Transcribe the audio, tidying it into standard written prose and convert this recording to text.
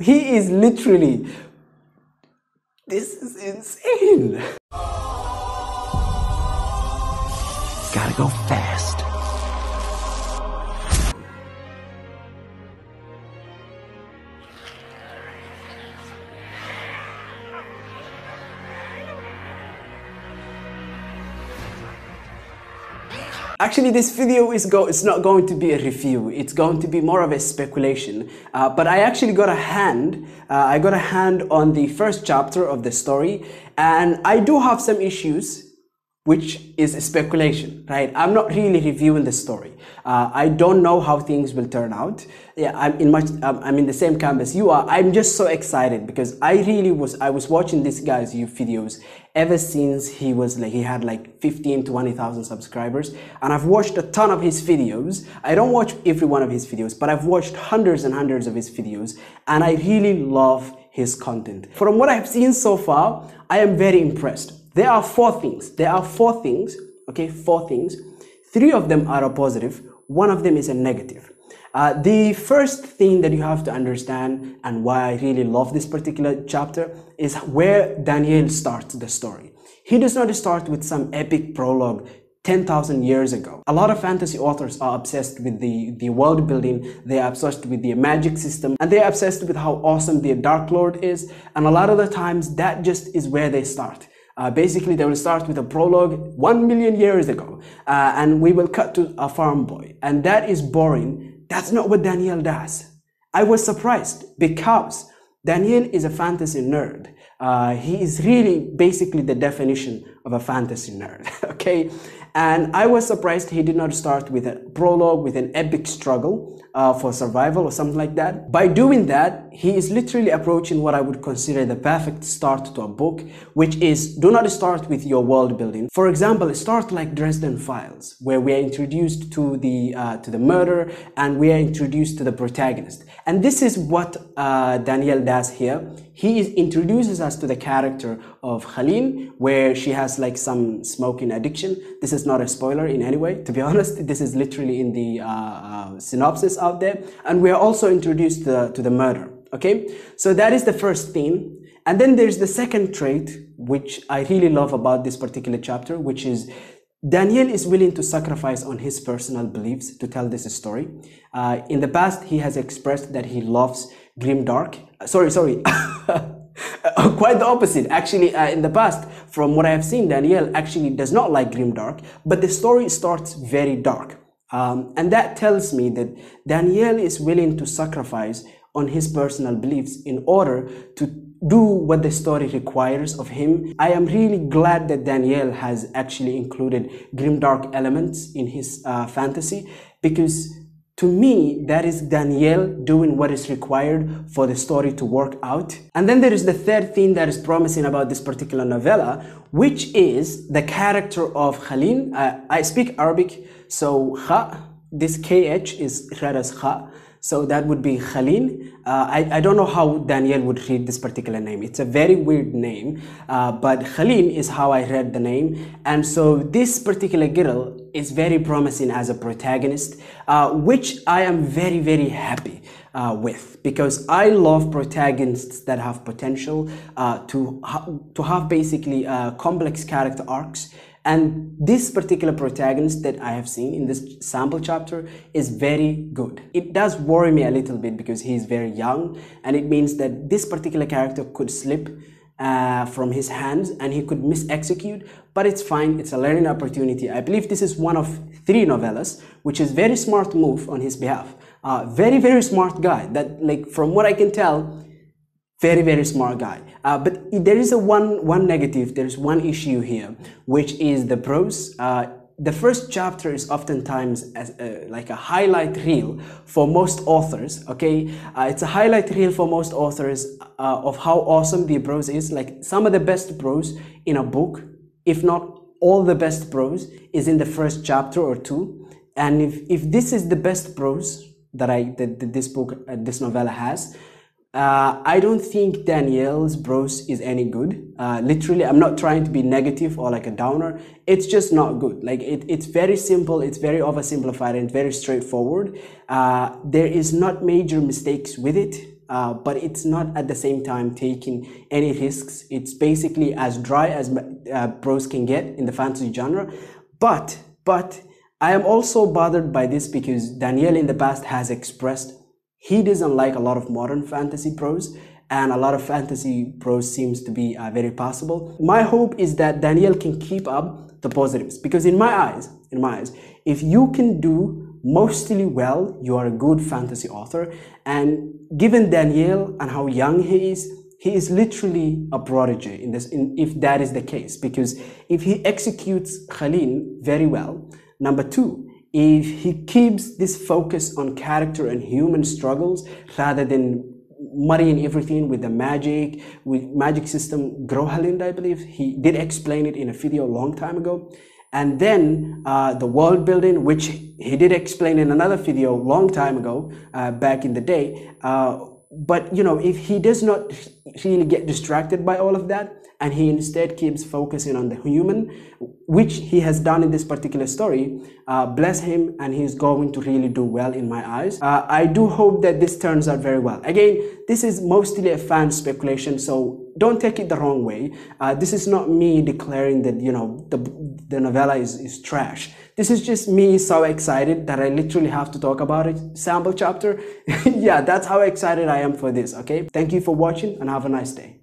He is literally, this is insane. Gotta go fast. Actually, this video it's not going to be a review. It's going to be more of a speculation. But I actually got a hand. I got a hand on the first chapter of the story, and I do have some issues, which is speculation, right? I'm not really reviewing the story. I don't know how things will turn out. Yeah, I'm in the same camp as you are. I'm just so excited because I was watching this guy's videos ever since he had like 15 to 20,000 subscribers, and I've watched a ton of his videos. I don't watch every one of his videos, but I've watched hundreds and hundreds of his videos, and I really love his content. From what I've seen so far, I am very impressed. There are four things, okay, four things. Three of them are a positive, one of them is a negative. The first thing that you have to understand, and why I really love this particular chapter, is where Daniel starts the story. He does not start with some epic prologue 10,000 years ago. A lot of fantasy authors are obsessed with the world building, they are obsessed with the magic system, and they are obsessed with how awesome the Dark Lord is, and a lot of the times that just is where they start. Basically, they will start with a prologue 1 million years ago, and we will cut to a farm boy, and that is boring. That's not what Daniel does. I was surprised because Daniel is a fantasy nerd. He is really basically the definition of a fantasy nerd, okay? And I was surprised he did not start with a prologue, with an epic struggle for survival or something like that. By doing that, he is literally approaching what I would consider the perfect start to a book, which is, do not start with your world building. For example, start like Dresden Files, where we are introduced to the murder, and we are introduced to the protagonist. And this is what Daniel does here. He introduces us to the character of Greene, where she has like some smoking addiction. This is not a spoiler in any way, to be honest. This is literally in the synopsis out there. And we are also introduced to the murder, okay? So that is the first theme. And then there's the second trait, which I really love about this particular chapter, which is Daniel is willing to sacrifice on his personal beliefs to tell this story. In the past, he has expressed that he loves grimdark. Sorry. Quite the opposite. Actually, in the past, from what I have seen, Daniel actually does not like grimdark, but the story starts very dark. And that tells me that Daniel is willing to sacrifice on his personal beliefs in order to do what the story requires of him. I am really glad that Daniel has actually included grimdark elements in his fantasy, because to me, that is Daniel doing what is required for the story to work out. And then there is the third thing that is promising about this particular novella, which is the character of Greene. I speak Arabic, so Kha, this KH is read as Kha. So that would be Greene. I don't know how Daniel would read this particular name. It's a very weird name, but Greene is how I read the name. And so this particular girl is very promising as a protagonist, which I am very, very happy with, because I love protagonists that have potential to have basically complex character arcs. And this particular protagonist that I have seen in this sample chapter is very good. It does worry me a little bit because he is very young, and it means that this particular character could slip from his hands and he could mis-execute, but it's fine. It's a learning opportunity. I believe this is one of 3 novellas, which is very smart move on his behalf. Very, very smart guy. That, like, from what I can tell, very, very smart guy. But there is one negative, there's one issue here, which is the prose. The first chapter is oftentimes like a highlight reel for most authors, okay? It's a highlight reel for most authors of how awesome the prose is. Like, some of the best prose in a book, if not all the best prose, is in the first chapter or 2. And if this is the best prose that this novella has, I don't think Daniel's prose is any good. Literally, I'm not trying to be negative or like a downer. It's just not good. Like, it's very simple, it's very oversimplified, and very straightforward. There is not major mistakes with it. but it's not at the same time taking any risks. It's basically as dry as prose can get in the fantasy genre. But I am also bothered by this because Daniel in the past has expressed he doesn't like a lot of modern fantasy prose, and a lot of fantasy prose seems to be very passable. My hope is that Daniel can keep up the positives, because in my eyes, if you can do mostly well, you are a good fantasy author. And given Daniel and how young he is literally a prodigy in this, if that is the case, because if he executes Khalil very well, number two, if he keeps this focus on character and human struggles rather than muddying everything with the magic system, Grohalind, I believe, he did explain it in a video a long time ago. And then the world building, which he did explain in another video a long time ago, back in the day. But you know, if he does not really get distracted by all of that, and he instead keeps focusing on the human, which he has done in this particular story, bless him, and he's going to really do well in my eyes. I do hope that this turns out very well. Again, this is mostly a fan speculation, so don't take it the wrong way. This is not me declaring that, you know, the novella is trash. This is just me so excited that I literally have to talk about it. Sample chapter. Yeah, that's how excited I am for this, okay? Thank you for watching and have a nice day.